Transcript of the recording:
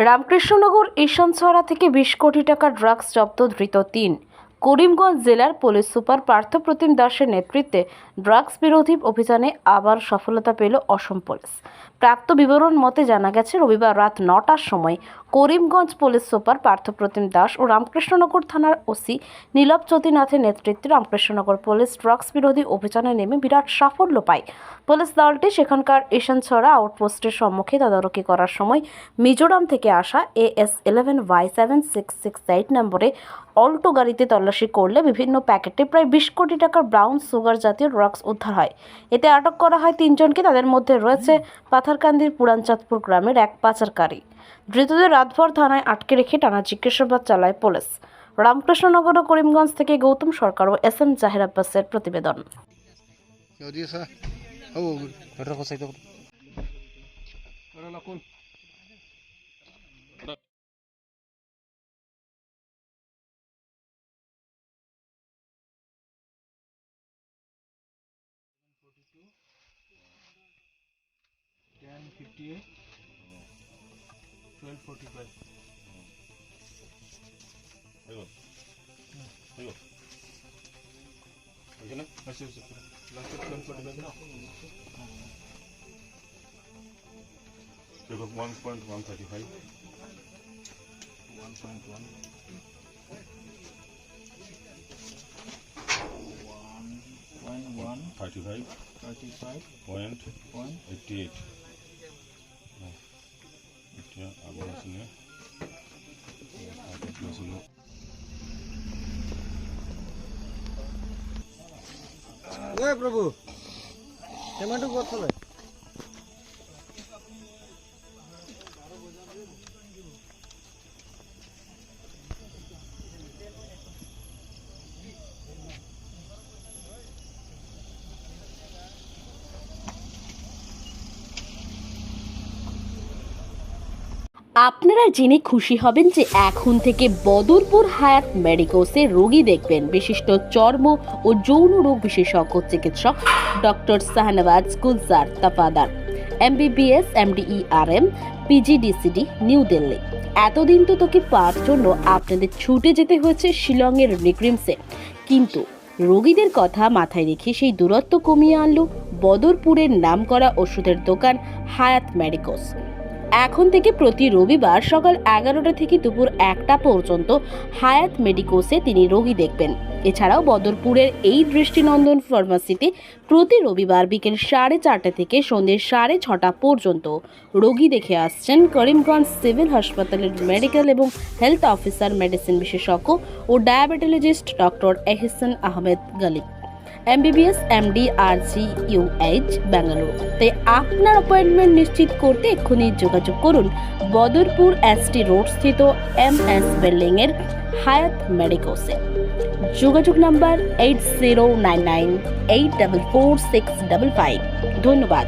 রামকৃষ্ণনগর ঈশানছড়া থেকে 20 কোটি টাকা ড্রাগস জব্দ, ধৃত 3। করিমগঞ্জ জেলার পুলিশ সুপার পার্থপ্রতিম দাসের নেতৃত্বে ড্রাগস বিরোধী অভিযানে আবার সফলতা পেল অসম পুলিশ। প্রাপ্ত বিবরণ মতে জানা গেছে, রবিবার রাত 9টার সময় করিমগঞ্জ পুলিশ সুপার পার্থপ্রতিম দাস ও রামকৃষ্ণনগর থানার ওসি নীলভ জ্যোতিনাথের নেতৃত্বে রামকৃষ্ণনগর পুলিশ ড্রাগস বিরোধী অভিযানে নেমে বিরাট সাফল্য পায়। পুলিশ দলটি সেখানকার ঈশানছড়া আউটপোস্টের সম্মুখে তদারকি করার সময় মিজোরাম থেকে আসা AS11Y7668 নম্বরে অল্টো গাড়িতে তল্লাশি করলে বিভিন্ন প্যাকেটে প্রায় 20 কোটি টাকার ব্রাউন সুগার জাতীয় ড্রাগস উদ্ধার হয়। এতে আটক করা হয় 3 জনকে। তাদের মধ্যে রয়েছে পাথারকান্দির পুরানচাঁদপুর গ্রামের এক পাচারকারী। ধৃতদের রাতভর থানায় আটকে রেখে টানা জিজ্ঞাসাবাদ চালায় পুলিশ। রামকৃষ্ণনগর ও করিমগঞ্জ থেকে গৌতম সরকার ও SM জাহির আব্বাসের প্রতিবেদন। Because 1.135. 35.88. এটা আবার আসলে ওই প্রভু টমেটো কত লাগে? আপনারা জেনে খুশি হবেন যে এখন থেকে বদরপুর হায়াত মেডিকোসে রোগী দেখবেন বিশিষ্ট চর্ম ও যৌন রোগ বিশেষজ্ঞ চিকিৎসক doctor Shahnawaz Gulzar Tafadar, MBBS, MD/ERM, PGDCD, new Delhi. এতদিন তো তোকে পাওয়ার জন্য আপনাদের ছুটে যেতে হয়েছে শিলংয়ের নিক্রিমসে, কিন্তু রোগীদের কথা মাথায় রেখে সেই দূরত্ব কমিয়ে আনলো বদরপুরের নামকরা ওষুধের দোকান হায়াত মেডিকোস। এখন থেকে প্রতি রবিবার সকাল 11টা থেকে দুপুর 1টা পর্যন্ত হায়াত মেডিকোসে তিনি রোগী দেখবেন। এছাড়াও বদরপুরের এই দৃষ্টিনন্দন ফার্মাসিতে প্রতি রবিবার বিকেল 4:30 থেকে সন্ধ্যে 6:30 পর্যন্ত রোগী দেখে আসছেন করিমগঞ্জ সিভিল হাসপাতালের মেডিকেল এবং হেলথ অফিসার, মেডিসিন বিশেষজ্ঞ ও diabetologist doctor Ehsan Ahmed Galib, MBBS, MD, RGUH, Bengaluru. তাই আপনার অ্যাপয়েন্টমেন্ট নিশ্চিত করতে এক্ষুনি যোগাযোগ করুন বদরপুর ST রোড স্থিত MS বিল্ডিং এর হায়াত মেডিকোসে। যোগাযোগ নাম্বার 8099844655। ধন্যবাদ।